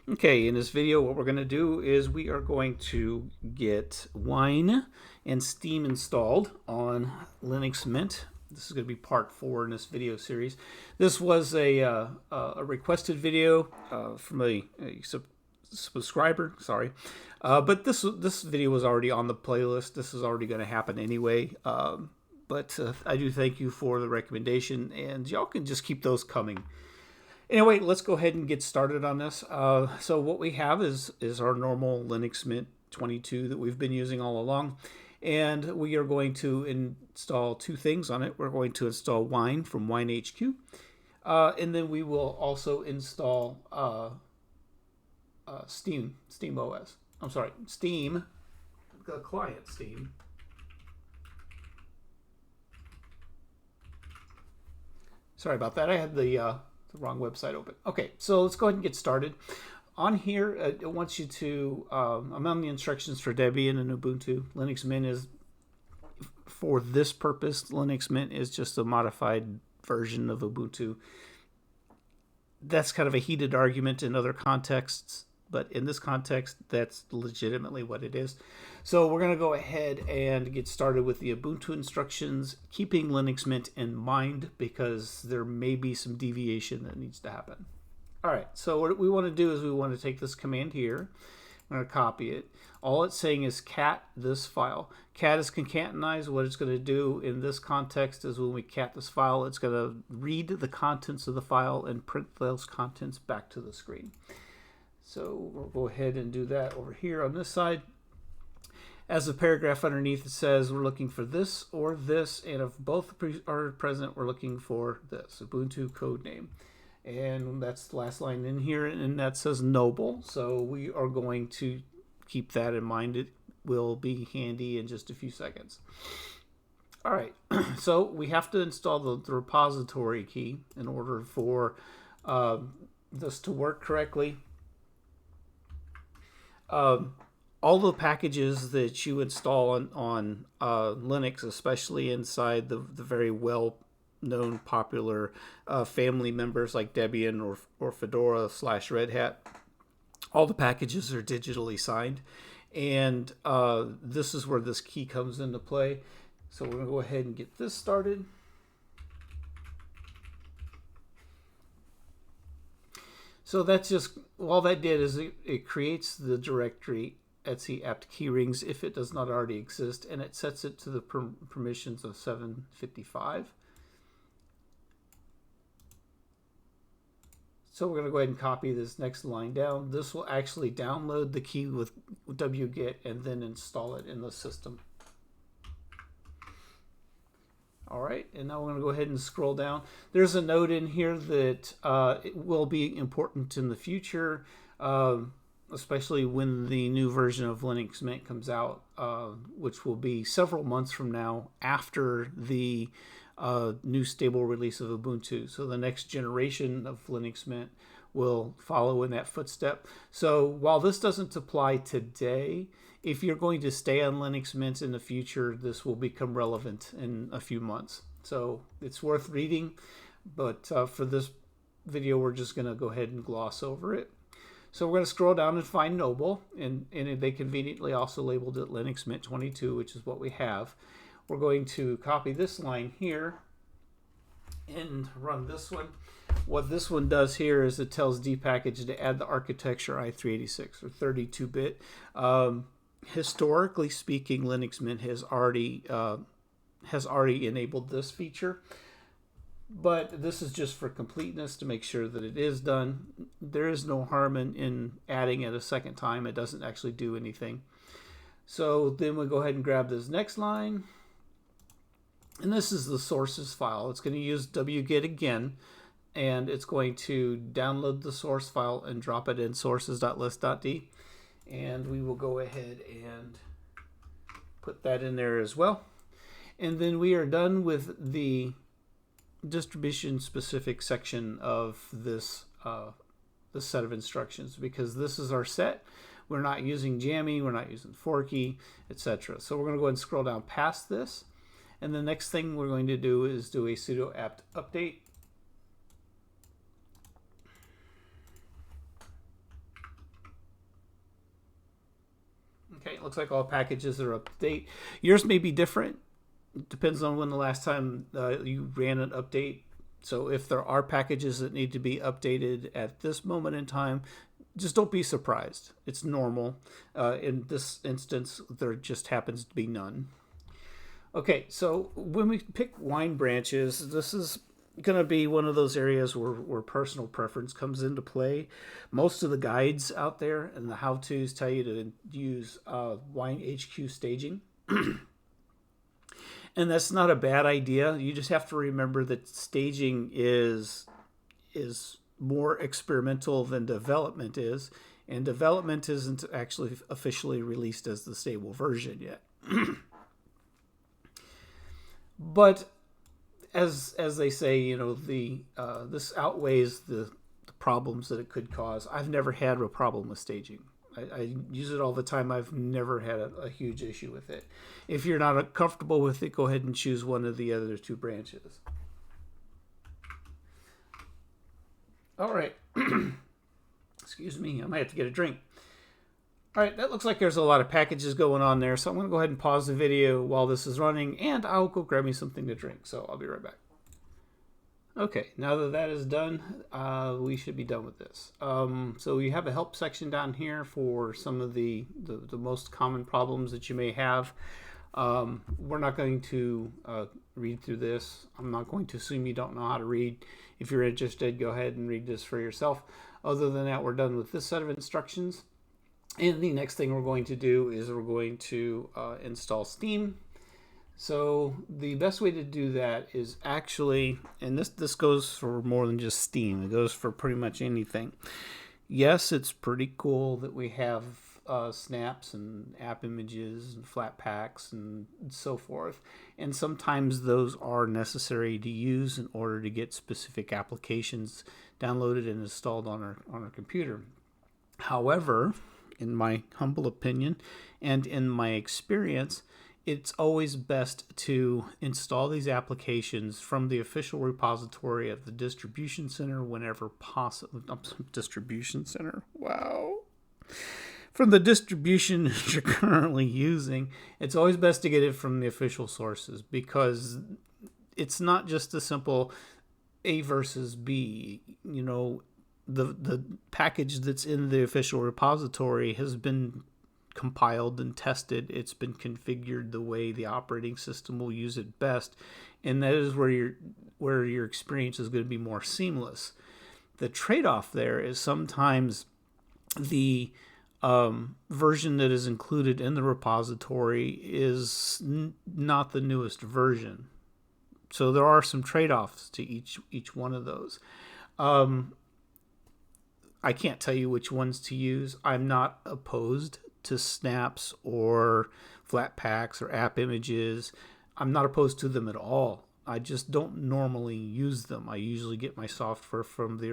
Okay, in this video what we're going to do is we are going to get Wine and Steam installed on Linux Mint. This is going to be part 4 in this video series. This was a requested video from a subscriber, sorry. But this video was already on the playlist. This is already going to happen anyway. But I do thank you for the recommendation, and y'all can just keep those coming. Anyway, let's go ahead and get started on this. So what we have is our normal Linux Mint 22 that we've been using all along. And we are going to install two things on it. We're going to install Wine from WineHQ. And then we will also install Steam OS. I'm sorry, Steam, the client Steam. Sorry about that. I had the wrong website open. Okay, so let's go ahead and get started. On here, it wants you to, I'm on the instructions for Debian and Ubuntu. Linux Mint is, for this purpose, Linux Mint is just a modified version of Ubuntu. That's kind of a heated argument in other contexts, but in this context, that's legitimately what it is. So we're going to go ahead and get started with the Ubuntu instructions, keeping Linux Mint in mind because there may be some deviation that needs to happen. All right, so what we want to do is we want to take this command here. I'm going to copy it. All it's saying is cat this file. Cat is concatenized. What it's going to do in this context is when we cat this file, it's going to read the contents of the file and print those contents back to the screen. So we'll go ahead and do that over here on this side. As the paragraph underneath, it says we're looking for this or this, and if both are present, we're looking for this, Ubuntu code name. And that's the last line in here, and that says Noble. So we are going to keep that in mind. It will be handy in just a few seconds. All right, so we have to install the repository key in order for this to work correctly. All the packages that you install on Linux, especially inside the very well-known popular family members like Debian or Fedora / Red Hat, all the packages are digitally signed. And this is where this key comes into play. So we're going to go ahead and get this started. So that's just, all that did is it creates the directory etc apt keyrings if it does not already exist, and it sets it to the permissions of 755. So we're going to go ahead and copy this next line down. This will actually download the key with wget and then install it in the system. All right, and now we're going to go ahead and scroll down. There's a note in here that it will be important in the future, especially when the new version of Linux Mint comes out, which will be several months from now after the new stable release of Ubuntu. So the next generation of Linux Mint will follow in that footstep. So while this doesn't apply today, if you're going to stay on Linux Mint in the future, this will become relevant in a few months. So it's worth reading, but for this video, we're just going to go ahead and gloss over it. So we're going to scroll down and find Noble, and they conveniently also labeled it Linux Mint 22, which is what we have. We're going to copy this line here and run this one. What this one does here is it tells dpackage to add the architecture i386 or 32-bit. Historically speaking, Linux Mint has already enabled this feature, but this is just for completeness to make sure that it is done. There is no harm in adding it a second time. It doesn't actually do anything. So then we'll go ahead and grab this next line, and this is the sources file. It's going to use wget again, and it's going to download the source file and drop it in sources.list.d. And we will go ahead and put that in there as well. And then we are done with the distribution specific section of this set of instructions, because this is our set. We're not using Jammy, we're not using Forky, etc. So we're going to go ahead and scroll down past this. And the next thing we're going to do is do a sudo apt update. Looks like all packages are up to date. Yours may be different. It depends on when the last time you ran an update. So if there are packages that need to be updated at this moment in time, just don't be surprised. It's normal. In this instance, there just happens to be none. Okay, so when we pick wine branches, this is going to be one of those areas where personal preference comes into play. Most of the guides out there and the how-tos tell you to use WineHQ staging. And that's not a bad idea. You just have to remember that staging is more experimental than development is, and development isn't actually officially released as the stable version yet. But as they say, you know, this outweighs the problems that it could cause. I've never had a problem with staging. I use it all the time. I've never had a huge issue with it. If you're not comfortable with it, go ahead and choose one of the other two branches. All right. Excuse me. I might have to get a drink. All right. That looks like there's a lot of packages going on there. So I'm going to go ahead and pause the video while this is running, and I'll go grab me something to drink. So I'll be right back. Okay, now that that is done, we should be done with this. So we have a help section down here for some of the most common problems that you may have. We're not going to read through this. I'm not going to assume you don't know how to read. If you're interested, go ahead and read this for yourself. Other than that, we're done with this set of instructions. And the next thing we're going to do is we're going to install Steam. So the best way to do that is actually, and this goes for more than just Steam. It goes for pretty much anything. Yes, it's pretty cool that we have snaps and app images and flat packs and so forth. And sometimes those are necessary to use in order to get specific applications downloaded and installed on our computer. However, in my humble opinion and in my experience, it's always best to install these applications from the official repository of the distribution center whenever possible. Distribution center? Wow. From the distribution you're currently using, it's always best to get it from the official sources, because it's not just a simple A versus B. You know, the package that's in the official repository has been compiled and tested. It's been configured the way the operating system will use it best, and that is where your experience is going to be more seamless. The trade-off there is sometimes the version that is included in the repository is not the newest version, so there are some trade-offs to each one of those. I can't tell you which ones to use. I'm not opposed to snaps or flat packs or app images. I'm not opposed to them at all. I just don't normally use them. I usually get my software from the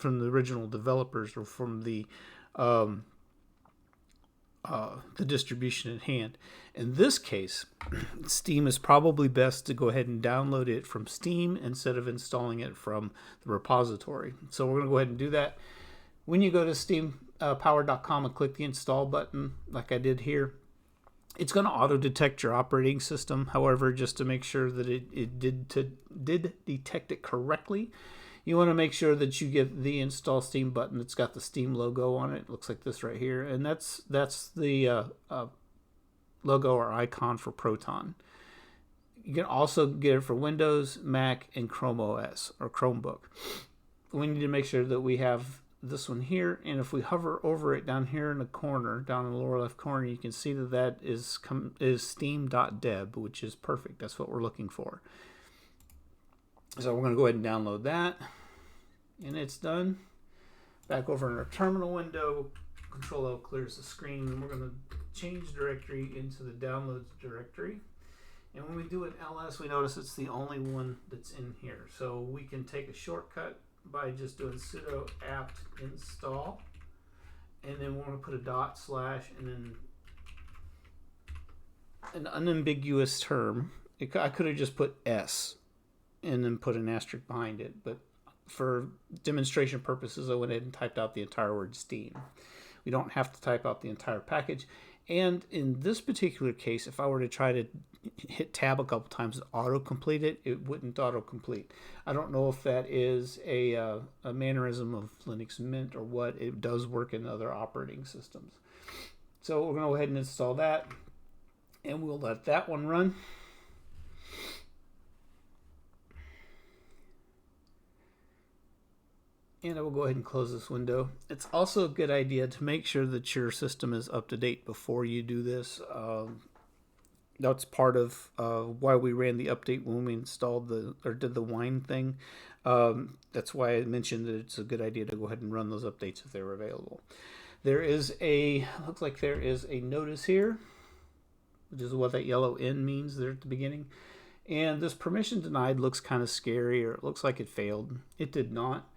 original developers or from the distribution at hand. In this case, Steam is probably best to go ahead and download it from Steam instead of installing it from the repository. So we're going to go ahead and do that. When you go to steampower.com and click the install button, like I did here, it's going to auto-detect your operating system. However, just to make sure that it did detect it correctly, you want to make sure that you get the install Steam button that's got the Steam logo on it. It looks like this right here, and that's the logo or icon for Proton. You can also get it for Windows, Mac, and Chrome OS or Chromebook. We need to make sure that we have this one here, and if we hover over it down here in the corner, down in the lower left corner, you can see that is steam.deb, which is perfect. That's what we're looking for. So we're going to go ahead and download that, and it's done. Back over in our terminal window, Control L clears the screen, and we're going to change directory into the downloads directory. And when we do an ls, we notice it's the only one that's in here. So we can take a shortcut by just doing sudo apt install, and then we're going to put a / and then an unambiguous term. I could have just put S and then put an asterisk behind it, but for demonstration purposes, I went ahead and typed out the entire word Steam. We don't have to type out the entire package. And in this particular case, if I were to try to hit tab a couple times and auto-complete it, it wouldn't auto-complete. I don't know if that is a mannerism of Linux Mint or what. It does work in other operating systems. So we're going to go ahead and install that, and we'll let that one run. And I will go ahead and close this window. It's also a good idea to make sure that your system is up to date before you do this. That's part of why we ran the update when we installed did the wine thing. That's why I mentioned that it's a good idea to go ahead and run those updates if they're available. There is looks like there is a notice here, which is what that yellow N means there at the beginning. And this permission denied looks kind of scary, or it looks like it failed. It did not.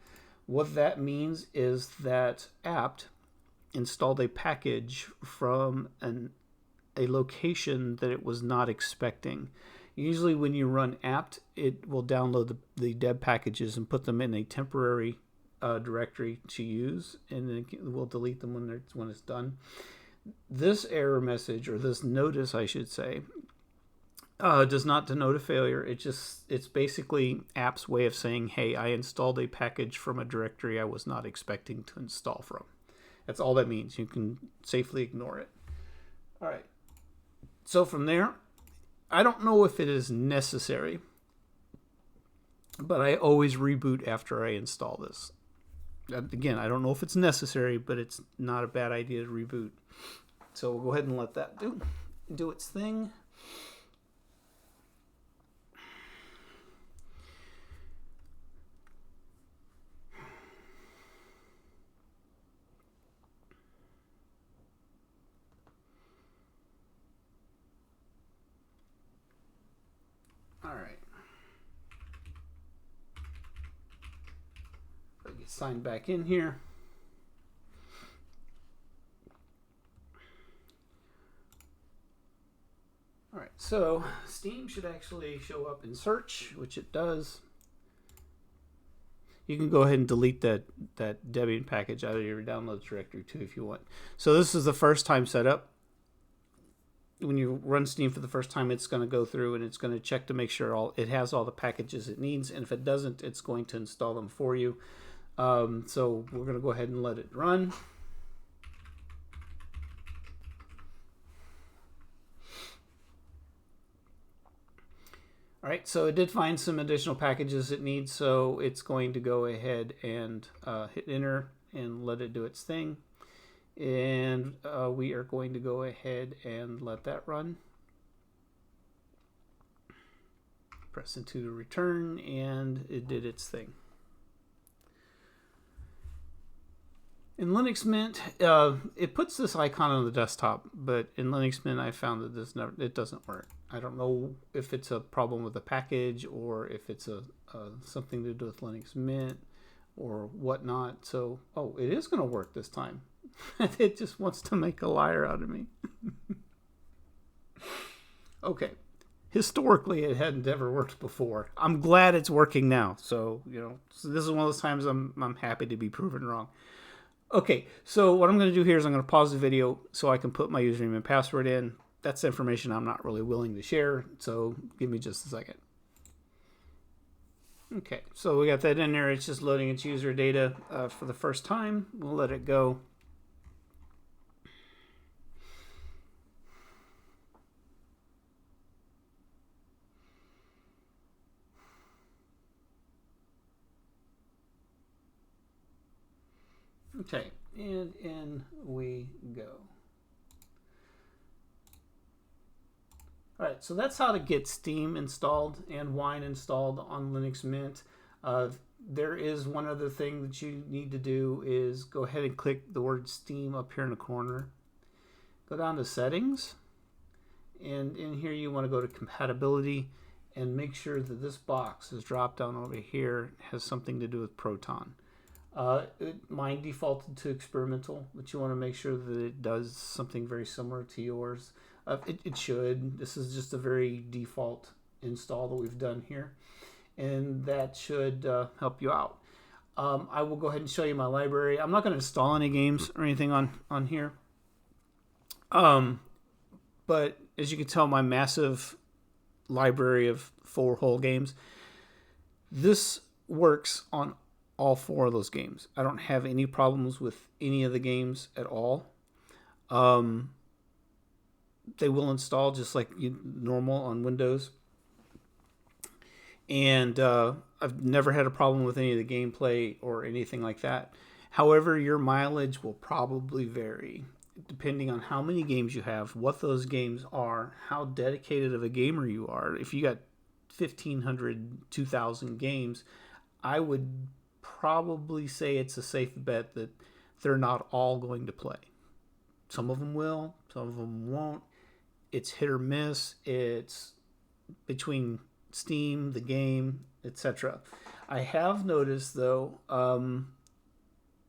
What that means is that apt installed a package from a location that it was not expecting. Usually when you run apt, it will download the deb packages and put them in a temporary directory to use, and then we'll delete them when it's done. This error message, or this notice I should say, does not denote a failure. It's basically app's way of saying, hey, I installed a package from a directory I was not expecting to install from. That's all that means. You can safely ignore it. All right. So from there, I don't know if it is necessary, but I always reboot after I install this. Again, I don't know if it's necessary, but it's not a bad idea to reboot. So we'll go ahead and let that do its thing. All right. I'll get signed back in here. All right, so Steam should actually show up in search, which it does. You can go ahead and delete that Debian package out of your downloads directory too if you want. So this is the first time setup. When you run Steam for the first time, it's going to go through and it's going to check to make sure it has all the packages it needs. And if it doesn't, it's going to install them for you. So we're going to go ahead and let it run. All right, so it did find some additional packages it needs, so it's going to go ahead and hit enter and let it do its thing. And we are going to go ahead and let that run. Press into the return, and it did its thing. In Linux Mint, it puts this icon on the desktop, but in Linux Mint, I found that it doesn't work. I don't know if it's a problem with the package or if it's something to do with Linux Mint or whatnot. So, oh, it is going to work this time. It just wants to make a liar out of me. Okay. Historically, it hadn't ever worked before. I'm glad it's working now. So, so this is one of those times I'm happy to be proven wrong. Okay, so what I'm going to do here is I'm going to pause the video so I can put my username and password in. That's information I'm not really willing to share, so give me just a second. Okay, so we got that in there. It's just loading its user data for the first time. We'll let it go. Okay, and in we go. All right, so that's how to get Steam installed and Wine installed on Linux Mint. There is one other thing that you need to do is go ahead and click the word Steam up here in the corner. Go down to Settings, and in here you want to go to Compatibility and make sure that this box is dropped down over here has something to do with Proton. Mine defaulted to experimental, but you want to make sure that it does something very similar to yours. It should. This is just a very default install that we've done here, and that should help you out. I will go ahead and show you my library. I'm not going to install any games or anything on here. But as you can tell, my massive library of 4 whole games, this works on all 4 of those games. I don't have any problems with any of the games at all. They will install just like normal on Windows. And I've never had a problem with any of the gameplay or anything like that. However, your mileage will probably vary depending on how many games you have, what those games are, how dedicated of a gamer you are. If you got 1,500, 2,000 games, I would probably say it's a safe bet that they're not all going to play. Some of them will, some of them won't. It's hit or miss. It's between Steam, the game, etc. I have noticed though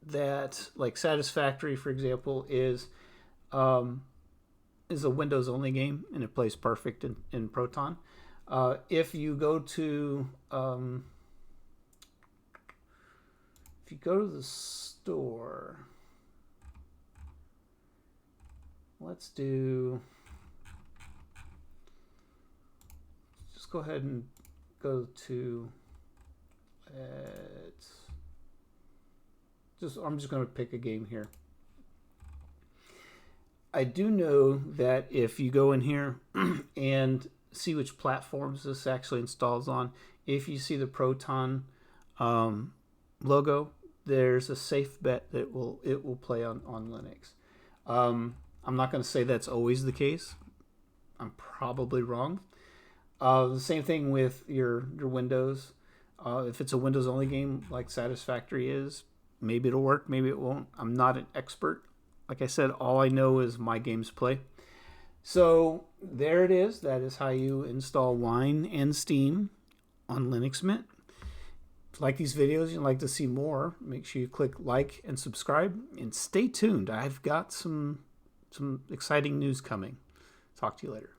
that like Satisfactory, for example, is a Windows only game and it plays perfect in Proton. If you go to the store, let's go ahead and go to I'm just going to pick a game here. I do know that if you go in here and see which platforms this actually installs on, if you see the Proton logo, there's a safe bet that it will play on Linux. I'm not going to say that's always the case. I'm probably wrong. The same thing with your Windows. If it's a Windows only game like Satisfactory is, maybe it'll work, maybe it won't. I'm not an expert. Like I said, all I know is my games play. So there it is. That is how you install Wine and Steam on Linux Mint. If you like these videos, you'd like to see more, make sure you click like and subscribe, and stay tuned. I've got some exciting news coming. Talk to you later.